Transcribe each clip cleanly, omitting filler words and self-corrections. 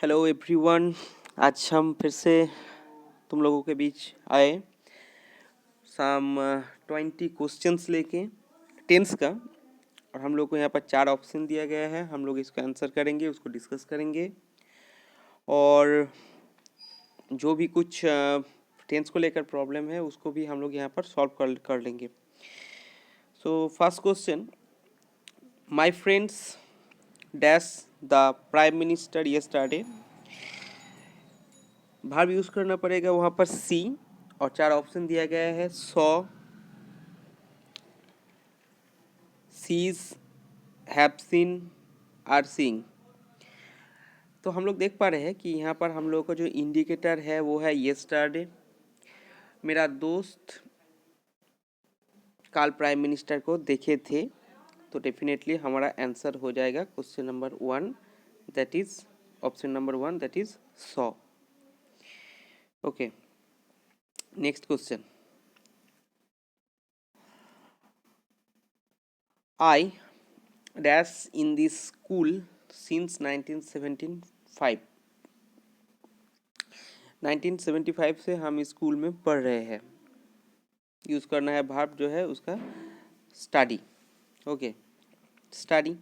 Hello everyone. आज हम फिर से तुम लोगों के बीच आए सम 20 क्वेश्चंस लेके टेंस का। और हम लोग को यहाँ पर 4 ऑप्शन दिया गया है, हम लोग इसका आंसर करेंगे, उसको डिस्कस करेंगे और जो भी कुछ टेंस को लेकर प्रॉब्लम है उसको भी हम लोग यहाँ पर सॉल्व कर लेंगे। So first question, my friends dash the prime minister yesterday. Verb use करना पड़ेगा वहाँ पर सी और 4 ऑप्शन दिया गया है saw, sees, have seen, are seeing. तो हम लोग देख पा रहे हैं कि यहाँ पर हम लोग का जो इंडिकेटर है वो है यस्टरडे। मेरा दोस्त कल प्राइम मिनिस्टर को देखे थे, तो डेफिनेटली हमारा आंसर हो जाएगा question number 1, that is option number 1, that is saw. Okay, next question, I dash in this school since 1975। 1975 से हम इस स्कूल में पढ़ रहे हैं। यूज़ करना है वर्ब जो है उसका स्टडी। Okay, study.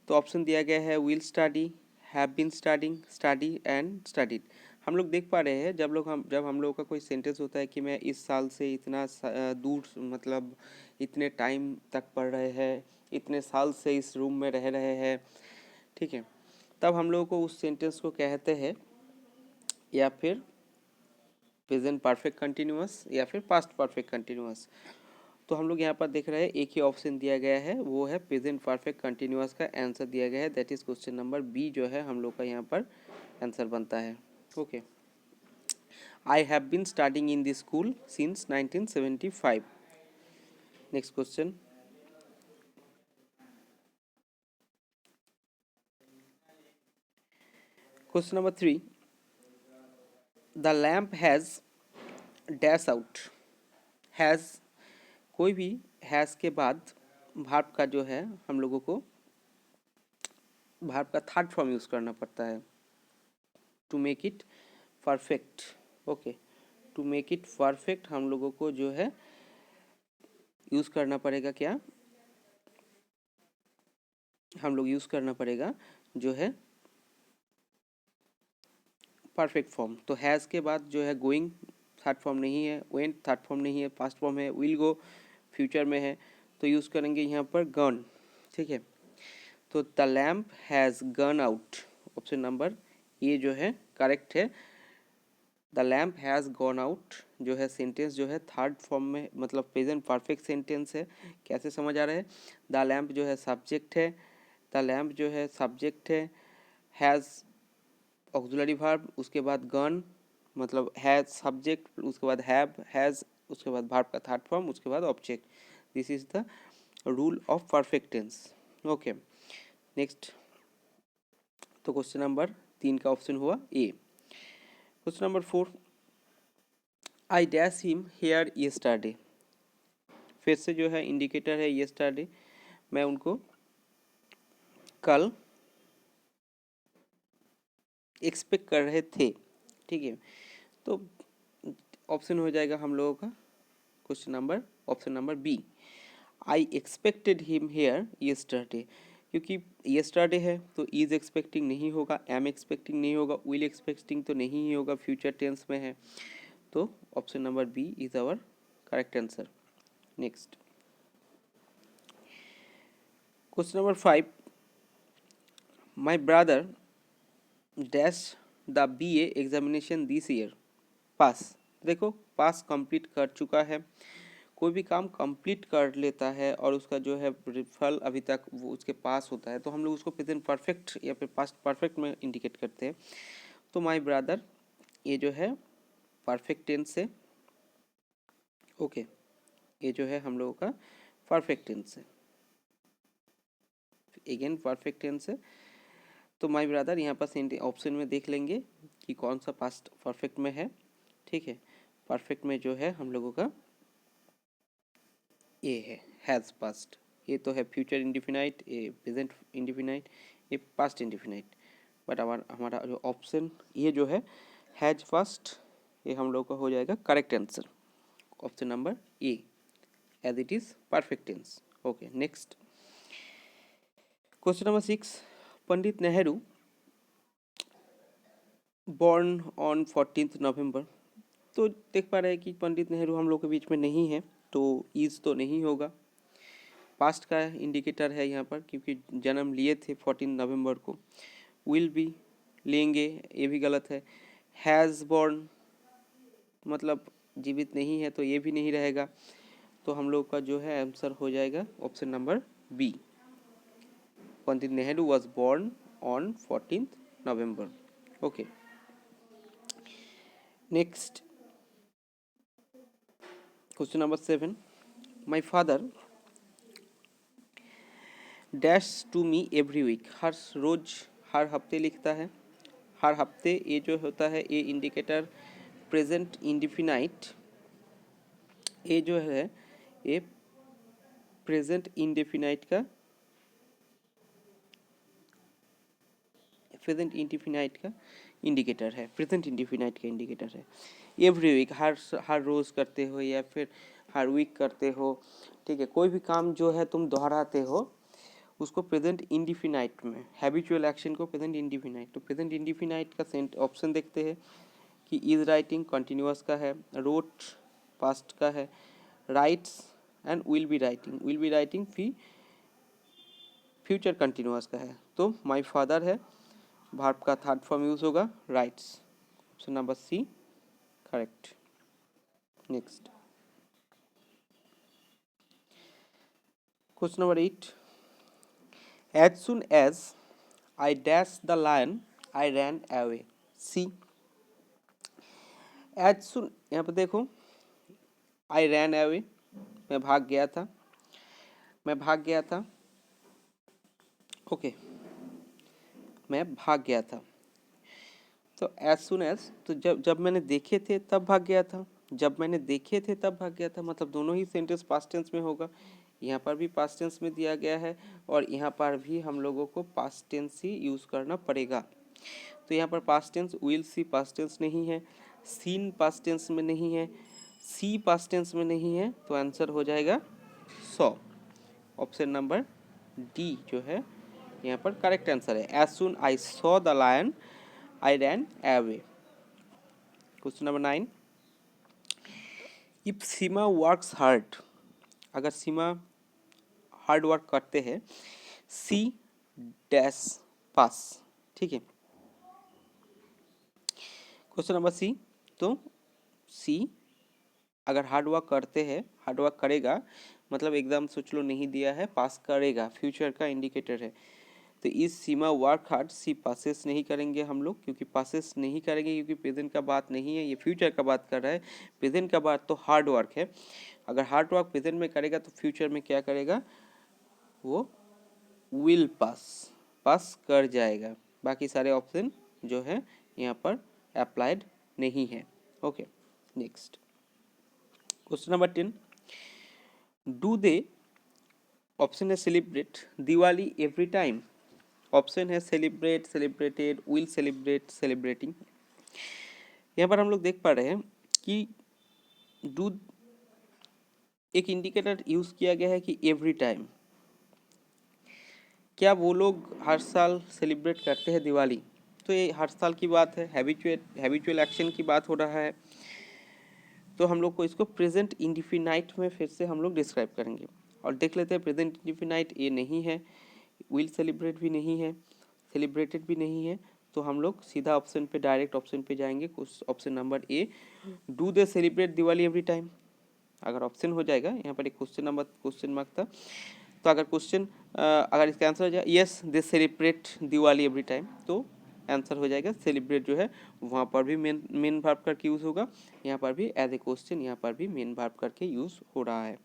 तो ऑप्शन दिया गया है will study, have been studying, study and studied. हम लोग देख पा रहे हैं जब हम लोग का कोई सेंटेंस होता है कि मैं इस साल से इतना दूर, मतलब इतने टाइम तक पढ़ रहे हैं, इतने साल से इस रूम में रह रहे हैं, ठीक है, तब हम लोग को उस सेंटेंस को कहते हैं या फिर प्रेजेंट परफेक्ट कंटिन्यूअस या फिर पास्ट परफेक्ट कंटिन्यूअस। तो हम लोग यहाँ पर देख रहे हैं एक ही ऑप्शन दिया गया है, वो है प्रेजेंट परफेक्ट कंटिन्यूअस का आंसर दिया गया है, that is question number B जो है हम लोग का यहाँ पर आंसर बनता है। Okay, I have been studying in this school since 1975। Next question, question number 3, the lamp has dash out. Has, कोई भी हैज़ के बाद वर्ब का जो है हम लोगों को वर्ब का थर्ड फॉर्म यूज़ करना पड़ता है to make it perfect. Okay, to make it perfect हम लोगों को जो है यूज़ करना पड़ेगा क्या, हम लोग यूज़ करना पड़ेगा जो है परफेक्ट फॉर्म। तो हैज़ के बाद जो है गोइंग थर्ड फॉर्म नहीं है, वेंट थर्ड फॉर्म नहीं है, पास्ट फॉर्म है, विल गो फ्यूचर में है, तो यूज़ करेंगे यहाँ पर गन। ठीक है, तो the lamp has gun out, option number ये जो है करेक्ट है। The lamp has gone out जो है सेंटेंस जो है थर्ड फॉर्म में, मतलब प्रेजेंट परफेक्ट सेंटेंस है। कैसे समझ आ रहा है, द लैम्प जो है सब्जेक्ट है, द लैम्प जो है सब्जेक्ट है, हैज़ ऑक्सिलरी वर्ब, उसके बाद गन मतलब हैज़ सब्जेक्ट, उसके बाद हैव, हैज़, उसके बाद वर्ब का थर्ड फॉर्म, उसके बाद object. This is the rule of perfect tense. Okay, next, तो क्वेश्चन नंबर 3 का ऑप्शन हुआ A. Question number 4, I dash him here yesterday. फिर से जो है इंडिकेटर है यस्टरडे, मैं उनको कल एक्सपेक्ट कर रहे थे। ठीक है, तो ऑप्शन हो जाएगा हम लोगों का question number option number B, I expected him here yesterday. क्योंकि यस्टरडे है तो इज एक्सपेक्टिंग नहीं होगा, एम एक्सपेक्टिंग नहीं होगा, विल एक्सपेक्टिंग तो नहीं ही होगा, फ्यूचर टेंस में है, तो option number B is our correct answer. Next, question number 5, my brother dash the B A examination this year. Pass, देखो पास कंप्लीट कर चुका है, कोई भी काम कंप्लीट कर लेता है और उसका जो है फल अभी तक वो उसके पास होता है, तो हम लोग उसको प्रेजेंट परफेक्ट या फिर पास्ट परफेक्ट में इंडिकेट करते हैं। तो माय ब्रदर ये जो है परफेक्ट टेंस है। ओके, ये जो है हम लोगों का परफेक्ट टेंस है, अगेन परफेक्ट टेंस है। तो माय ब्रदर यहाँ पर ऑप्शन में देख लेंगे कि कौन सा पास्ट परफेक्ट में है। ठीक है, परफेक्ट में जो है हम लोगों का ये है हैज़ पास्ट, ये तो है फ्यूचर इंडिफिनाइट, ये प्रेजेंट इंडिफिनाइट, ये पास्ट इंडिफिनाइट। बट हमारा जो ऑप्शन ये जो है हैज फर्स्ट, ये हम लोग का हो जाएगा correct answer, option number A, as it is perfect tense. Okay, next question number 6, Pandit Nehru born on 14 November. तो देख पा रहे हैं कि पंडित नेहरू हम लोग के बीच में नहीं है, तो इज तो नहीं होगा, पास्ट का इंडिकेटर है यहाँ पर, क्योंकि जन्म लिए थे 14 नवंबर को। विल बी लेंगे, ये भी गलत है। हैज़ बॉर्न मतलब जीवित नहीं है, तो ये भी नहीं रहेगा। तो हम लोग का जो है आंसर हो जाएगा option number B, Pandit Nehru was born on 14 November. Okay, next question number 7, my father dash to me every week. हर रोज, हर हफ्ते लिखता है, हर हफ्ते, ये जो होता है ये इंडिकेटर प्रेजेंट इंडिफिनाइट, ये जो है ये प्रेजेंट इंडेफिनाइट का, प्रेजेंट इंडेफिनाइट का इंडिकेटर है, प्रेजेंट इंडेफिनाइट का इंडिकेटर है। एवरी वीक, हर रोज़ करते हो या फिर हर वीक करते हो, ठीक है, कोई भी काम जो है तुम दोहराते हो उसको प्रेजेंट इंडिफिनाइट में, हैबिचुअल एक्शन को प्रेजेंट इंडिफिनाइट। तो प्रेजेंट इंडिफिनाइट का ऑप्शन देखते हैं कि इज राइटिंग कंटिन्यूअस का है, रोट पास्ट का है, writes and will be writing, will be writing future continuous का है। तो माय फादर है, वर्ब का थर्ड फॉर्म यूज होगा writes, option number C correct. Next question number 8, as soon as I dash the lion I ran away. C, as soon, यहाँ पर देखो आई ran away, मैं भाग गया था, मैं भाग गया था, ओके, मैं भाग गया था। तो एज सुन एज, तो जब मैंने देखे थे तब भाग गया था, जब मैंने देखे थे तब भाग गया था, मतलब दोनों ही सेंटेंस पास्ट टेंस में होगा। यहाँ पर भी पास्ट टेंस में दिया गया है और यहाँ पर भी हम लोगों को पास्ट टेंस ही यूज़ करना पड़ेगा। तो यहाँ पर past tense will see past tense नहीं है, सीन पास्ट टेंस में नहीं है, सी पास्ट टेंस में नहीं है, तो आंसर हो जाएगा सॉ, ऑप्शन नंबर डी जो है यहाँ पर करेक्ट आंसर है। As soon I saw the lion I ran away. Question number 9, if Seema works hard, अगर सीमा हार्ड वर्क करते हैं, सी डैश पास, ठीक है। क्वेश्चन नंबर सी, तो सी अगर हार्ड वर्क करते हैं, हार्ड वर्क करेगा मतलब एकदम सोच लो नहीं दिया है, पास करेगा, फ्यूचर का इंडिकेटर है। तो इस सीमा वर्क हार्ड, सी पासेस नहीं करेंगे हम लोग, क्योंकि पासेस नहीं करेंगे क्योंकि प्रेजेंट का बात नहीं है, ये फ्यूचर का बात कर रहा है। प्रेजेंट का बात तो हार्ड वर्क है, अगर हार्ड वर्क प्रेजेंट में करेगा तो फ्यूचर में क्या करेगा, वो विल पास, पास कर जाएगा। बाकी सारे ऑप्शन जो है यहाँ पर अप्लाइड नहीं है। Okay, next question number 10, do they, option है celebrate Diwali every time, option है celebrate, celebrated, will celebrate, celebrating. यहाँ पर हम लोग देख पा रहे हैं कि डू एक इंडिकेटर यूज किया गया है कि एवरी टाइम, क्या वो लोग हर साल सेलिब्रेट करते हैं दिवाली, तो ये हर साल की बात है, हैबिचुअल एक्शन की बात हो रहा है। तो हम लोग को इसको प्रेजेंट इंडिफिनाइट में फिर से हम लोग डिस्क्राइब करेंगे और देख लेते हैं। प्रेजेंट इंडिफिनाइट ये नहीं है, विल सेलिब्रेट भी नहीं है, सेलिब्रेटेड भी नहीं है, तो हम लोग सीधा ऑप्शन पे, डायरेक्ट ऑप्शन पे जाएंगे, option number A, do they celebrate Diwali every time. अगर ऑप्शन हो जाएगा, यहाँ पर एक क्वेश्चन मार्क था, तो अगर क्वेश्चन अगर इसका आंसर हो जाए yes they celebrate Diwali every time, तो आंसर हो जाएगा सेलिब्रेट जो है वहाँ पर भी मेन वर्ब करके यूज़ होगा, यहाँ पर भी एज ए क्वेश्चन यहाँ पर भी मेन वर्ब करके यूज़ हो रहा है।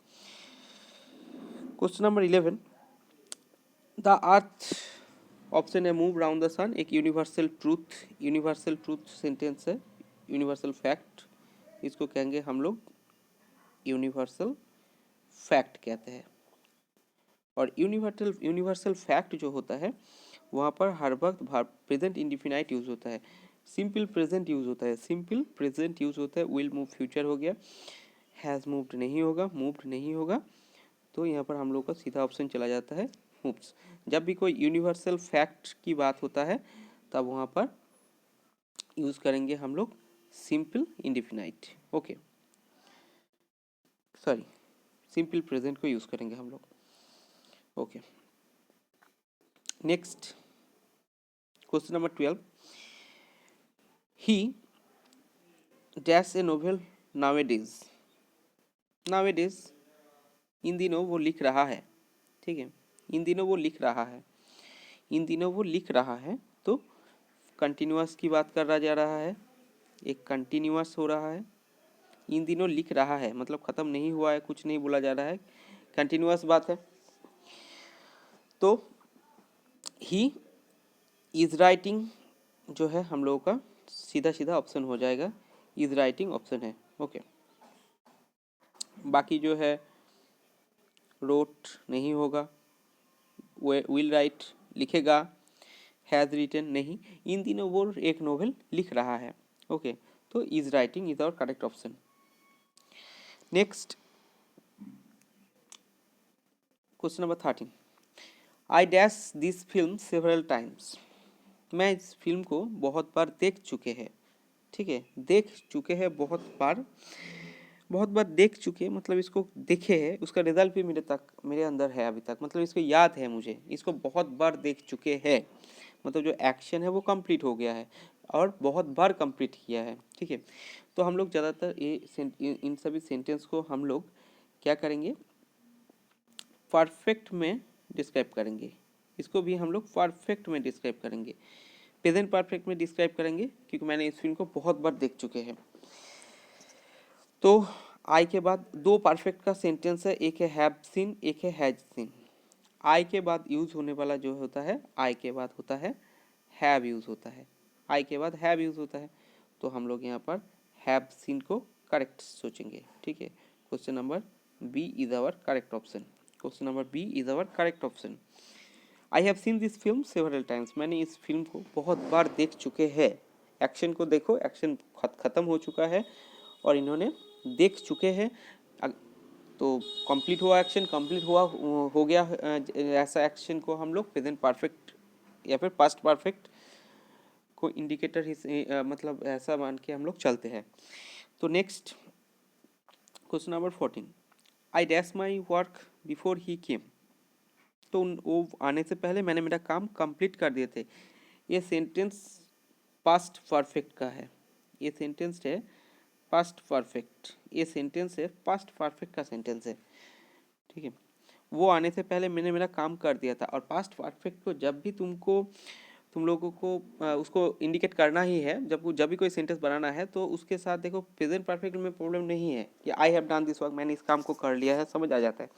Question number 11, the earth, option है मूव राउंड द सन, एक यूनिवर्सल ट्रूथ सेंटेंस है, यूनिवर्सल फैक्ट, इसको कहेंगे हम लोग यूनिवर्सल फैक्ट कहते हैं। और यूनिवर्सल फैक्ट जो होता है वहाँ पर हर वक्त प्रेजेंट इंडिफिनाइट यूज होता है, सिंपल प्रेजेंट यूज होता है, सिंपल प्रेजेंट यूज होता है। विल मूव फ्यूचर हो गया, हैज़ मूव्ड नहीं होगा, मूव्ड नहीं होगा, तो यहाँ पर हम लोग का सीधा ऑप्शन चला जाता है मूव्स। जब भी कोई यूनिवर्सल फैक्ट की बात होता है तब वहाँ पर यूज करेंगे हम लोग simple indefinite, okay, sorry simple present को यूज करेंगे हम लोग, okay. Next question number 12, he dash a novel nowadays, nowadays इन दिनों वो लिख रहा है, ठीक है, इन दिनों वो लिख रहा है, इन दिनों वो लिख रहा है, तो कंटिन्यूअस की बात कर रहा जा रहा है, एक कंटिन्यूअस हो रहा है, इन दिनों लिख रहा है मतलब ख़त्म नहीं हुआ है, कुछ नहीं बोला जा रहा है, कंटिन्यूअस बात है। तो ही इज राइटिंग जो है हम लोगों का सीधा सीधा ऑप्शन हो जाएगा, इज राइटिंग ऑप्शन है, ओके। बाकी जो है रोट नहीं होगा, विल राइट लिखेगा, हैज़ रिटन नहीं, इन दिनों वो एक नोवेल लिख रहा है, ओके। तो is writing is our correct option. Next question number 13, I dash this film several times, मैं इस फिल्म को बहुत बार देख चुके हैं, ठीक है, देख चुके हैं बहुत बार, बहुत बार देख चुके मतलब इसको देखे है, उसका रिजल्ट भी मेरे अंदर है अभी तक, मतलब इसको याद है मुझे, इसको बहुत बार देख चुके हैं, मतलब जो एक्शन है वो कंप्लीट हो गया है और बहुत बार कंप्लीट किया है, ठीक है। तो हम लोग ज़्यादातर इन सभी सेंटेंस को हम लोग क्या करेंगे, परफेक्ट में डिस्क्राइब करेंगे, इसको भी हम लोग परफेक्ट में डिस्क्राइब करेंगे, प्रेजेंट परफेक्ट में डिस्क्राइब करेंगे, क्योंकि मैंने इस फिल्म को बहुत बार देख चुके हैं। तो आई के बाद दो परफेक्ट का सेंटेंस है, एक है हैव सीन, एक है हैज सीन। आई के बाद यूज होने वाला जो होता है, आई के बाद होता है हैव यूज होता है, आई के बाद हैव यूज होता है, तो हम लोग यहाँ पर हैव सीन को करेक्ट सोचेंगे, ठीक है। Question number B is our correct option, question number B is our correct option. I have seen this film several times, मैंने इस फिल्म को बहुत बार देख चुके हैं, एक्शन को देखो, एक्शन खत्म हो चुका है और इन्होंने देख चुके हैं, तो कंप्लीट हुआ, एक्शन कंप्लीट हुआ हो गया, ऐसा एक्शन को हम लोग प्रेजेंट परफेक्ट या फिर पास्ट परफेक्ट को इंडिकेटर ही मतलब ऐसा मान के हम लोग चलते हैं। तो next question number 14, I dash my work before he came, तो वो आने से पहले मैंने मेरा काम कंप्लीट कर दिए थे, ये सेंटेंस पास्ट परफेक्ट का है, ये सेंटेंस है पास्ट परफेक्ट, ये सेंटेंस है पास्ट परफेक्ट का सेंटेंस है, ठीक है। वो आने से पहले मैंने मेरा काम कर दिया था, और पास्ट परफेक्ट को जब भी तुम लोगों को उसको इंडिकेट करना ही है, जब भी कोई सेंटेंस बनाना है, तो उसके साथ देखो प्रेजेंट परफेक्ट में प्रॉब्लम नहीं है कि I have done this work, मैंने इस काम को कर लिया है, समझ आ जाता है।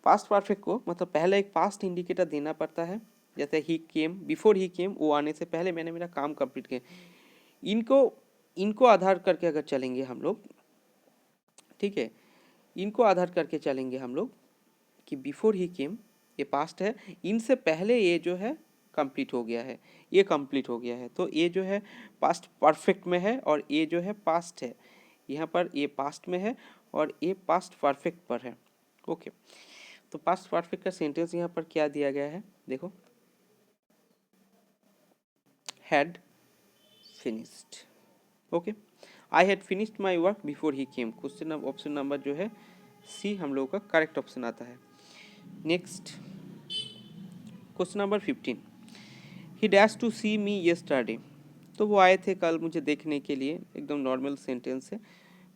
पास्ट परफेक्ट को मतलब पहले एक पास्ट इंडिकेटर देना पड़ता है, जैसे ही केम, बिफोर ही केम, वो आने से पहले मैंने मेरा काम कंप्लीट किया, इनको इनको आधार करके अगर चलेंगे हम लोग, ठीक है, इनको आधार करके चलेंगे हम लोग कि बिफोर ही केम ये पास्ट है, इनसे पहले ये जो है कंप्लीट हो गया है, ये कंप्लीट हो गया है, तो ये जो है पास्ट परफेक्ट में है और ये जो है पास्ट है, यहाँ पर ये पास्ट में है और ये पास्ट परफेक्ट पर है, ओके। तो पास्ट परफेक्ट का सेंटेंस यहाँ पर क्या दिया गया है, देखो, had finished, okay, I had finished my work before he came, question option number जो है सी हम लोगों का करेक्ट ऑप्शन आता है। Next question number 15, he dash to see me yesterday, तो वो आए थे कल मुझे देखने के लिए, एकदम नॉर्मल सेंटेंस है,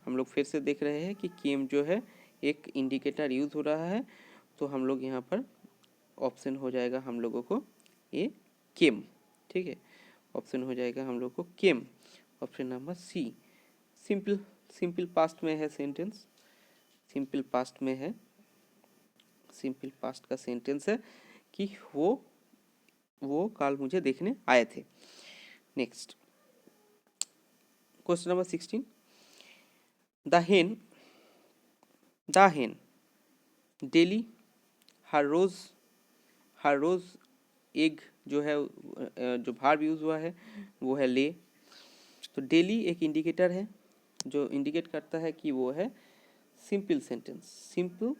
हम लोग फिर से देख रहे हैं कि केम जो है एक इंडिकेटर यूज हो रहा है, तो हम लोग यहाँ पर ऑप्शन हो जाएगा हम लोगों को ये केम, ठीक है, ऑप्शन हो जाएगा हम लोग को came, option number C. Simple simple past में है सेंटेंस, सिंपल पास्ट में है, सिंपल पास्ट का सेंटेंस है कि वो कल मुझे देखने आए थे। Next question number 16, the hen daily her rose egg जो है जो भार्ब यूज़ हुआ है वो है ले। तो डेली एक इंडिकेटर है जो इंडिकेट करता है कि वो है सिंपल सेंटेंस, सिंपल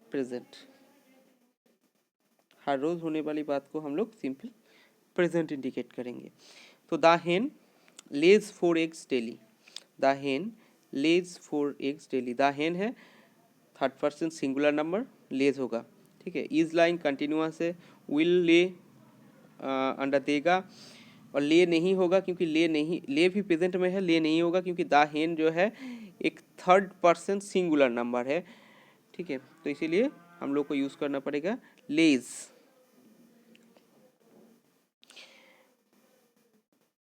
प्रेजेंट। हर रोज होने वाली बात को हम लोग सिंपल प्रेजेंट इंडिकेट करेंगे। तो द हेन लेज 4 एग्स डेली, द हेन लेज 4 एग्स डेली। द हेन है थर्ड पर्सन सिंगुलर नंबर, लेज होगा, ठीक है। इज लाइन कंटिन्यूअस है, विल ले अंडा देगा, और ले नहीं होगा क्योंकि ले नहीं, ले भी प्रेजेंट में है, ले नहीं होगा क्योंकि द हेन जो है एक थर्ड पर्सन सिंगुलर नंबर है, ठीक है। तो इसीलिए हम लोग को यूज करना पड़ेगा लेज।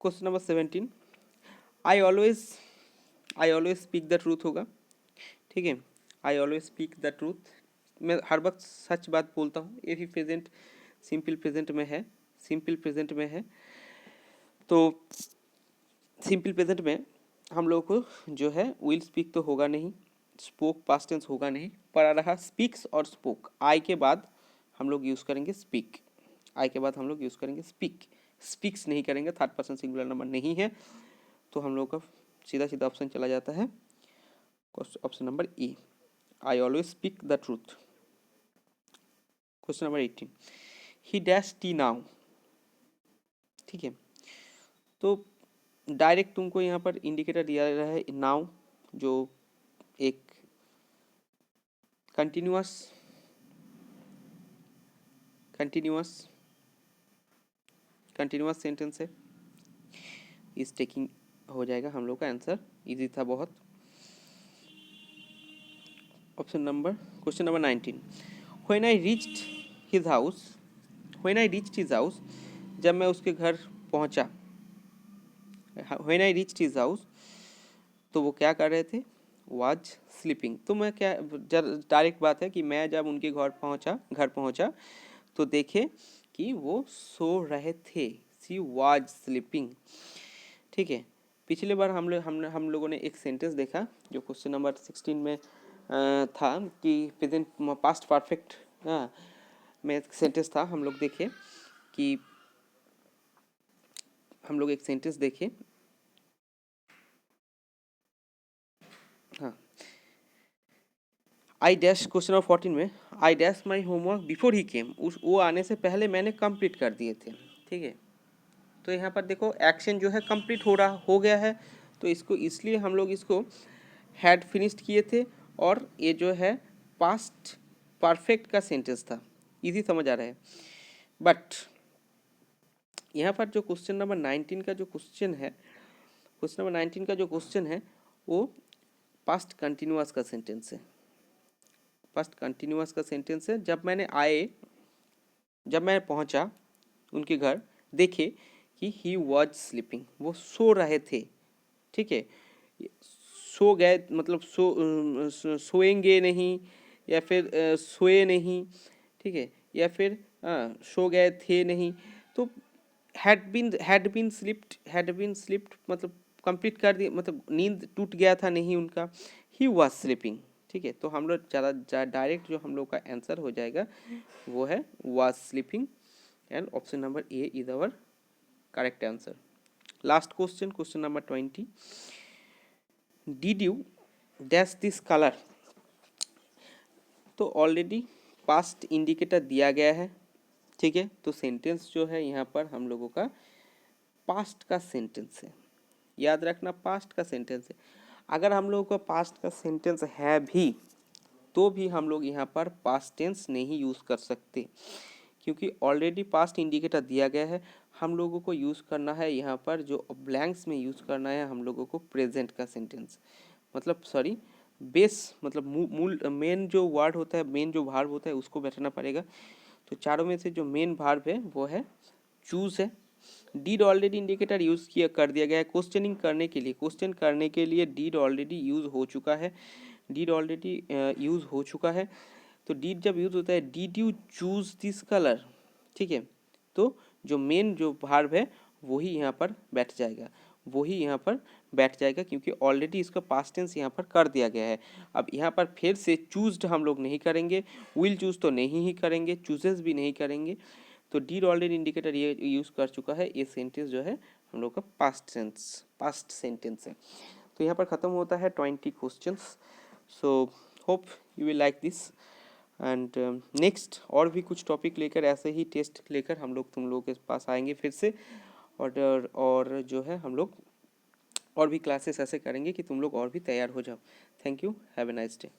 Question number 17, I always speak the truth होगा, ठीक है। I always speak the truth, मैं हर वक्त सच बात बोलता हूँ। ये भी प्रेजेंट सिंपल प्रेजेंट में है, सिंपल प्रेजेंट में है। तो सिंपल प्रेजेंट में हम लोग को जो है विल स्पीक तो होगा नहीं, स्पोक पास्ट टेंस होगा नहीं, पर आ रहा स्पीक्स और स्पोक। आई के बाद हम लोग यूज़ करेंगे स्पीक, आई के बाद हम लोग यूज़ करेंगे स्पीक, स्पीक्स नहीं करेंगे, थर्ड पर्सन सिंगुलर नंबर नहीं है। तो हम लोग का सीधा सीधा ऑप्शन चला जाता है option number E, I always speak the truth. Question number 18, he dash T now, ठीक है। तो डायरेक्ट तुमको यहाँ पर इंडिकेटर दिया रहा है नाउ, जो एक कंटिन्यूअस सेंटेंस है। इस टेकिंग हो जाएगा हम लोग का आंसर, इजी था बहुत। Option number question number 19, when I reached his house, when I reached his house, जब मैं उसके घर पहुंचा, when I reached his house, तो वो क्या कर रहे थे, वाज स्लीपिंग। तो मैं क्या, डायरेक्ट बात है कि मैं जब उनके घर पहुंचा तो देखे कि वो सो रहे थे, सी वाज स्लीपिंग, ठीक है। पिछले बार हम लोगों ने एक सेंटेंस देखा जो क्वेश्चन नंबर 16 में था कि प्रेजेंट पास्ट परफेक्ट में एक सेंटेंस था। हम लोग देखे कि हम लोग एक सेंटेंस देखे, हाँ, आई डैश, क्वेश्चन नंबर 14 में I dash my homework before he came, उस वो आने से पहले मैंने कंप्लीट कर दिए थे, ठीक है। तो यहाँ पर देखो एक्शन जो है कंप्लीट हो गया है, तो इसको इसलिए हम लोग इसको हैड फिनिश्ड किए थे, और ये जो है पास्ट परफेक्ट का सेंटेंस था, इजी समझ आ रहा है। बट यहाँ पर जो क्वेश्चन नंबर 19 का जो क्वेश्चन है, क्वेश्चन नंबर 19 का जो क्वेश्चन है वो पास्ट कंटिन्यूअस का सेंटेंस है, पास्ट कंटिन्यूअस का सेंटेंस है। जब मैं पहुंचा उनके घर, देखे कि ही वॉज स्लीपिंग, वो सो रहे थे, ठीक है। सो गए मतलब सोएंगे नहीं, या फिर सोए नहीं, ठीक है, या फिर सो गए थे नहीं। तो हैड बीन स्लिप्ड मतलब कंप्लीट कर दिया, मतलब नींद टूट गया था नहीं उनका, ही वॉज स्लीपिंग, ठीक है। तो हम लोग ज़्यादा डायरेक्ट जो हम लोग का आंसर हो जाएगा वो है was sleeping, and option number A is our correct answer. Last question, question number 20, did you dash this colour. तो ऑलरेडी पास्ट इंडिकेटर दिया गया है, ठीक है। तो सेंटेंस जो है यहाँ पर हम लोगों का पास्ट का सेंटेंस है, याद रखना पास्ट का सेंटेंस है। अगर हम लोगों का पास्ट का सेंटेंस है भी तो भी हम लोग यहाँ पर पास्ट टेंस नहीं यूज़ कर सकते, क्योंकि ऑलरेडी पास्ट इंडिकेटर दिया गया है। हम लोगों को यूज़ करना है यहाँ पर, जो ब्लैंक्स में यूज़ करना है हम लोगों को प्रेजेंट का सेंटेंस, मतलब सॉरी बेस, मतलब मूल मेन जो वर्ड होता है, मेन जो भार्ब होता है उसको बैठाना पड़ेगा। तो चारों में से जो मेन भार्ब है वो है चूज़ है। डीड ऑलरेडी इंडिकेटर यूज़ किया कर दिया गया है क्वेश्चनिंग करने के लिए, क्वेश्चन करने के लिए डीड ऑलरेडी यूज़ हो चुका है, डीड ऑलरेडी यूज़ हो चुका है। तो डीड जब यूज़ होता है, did you choose this colour, ठीक है। तो जो मेन जो भार्ब है वही यहाँ पर बैठ जाएगा। वही यहाँ पर बैठ जाएगा, क्योंकि ऑलरेडी इसका पास्ट टेंस यहाँ पर कर दिया गया है। अब यहाँ पर फिर से चूज्ड हम लोग नहीं करेंगे, विल चूज तो नहीं ही करेंगे, चूजेस भी नहीं करेंगे। तो डिड ऑलरेडी इंडिकेटर ये यूज़ कर चुका है, ये सेंटेंस जो है हम लोग का पास्ट सेंटेंस है। तो यहाँ पर ख़त्म होता है 20 questions. So hope you will like this. And next और भी कुछ टॉपिक लेकर, ऐसे ही टेस्ट लेकर हम लोग तुम लोगों के पास आएंगे फिर से। और जो है हम लोग और भी क्लासेस ऐसे करेंगे कि तुम लोग और भी तैयार हो जाओ। Thank you, have a nice day.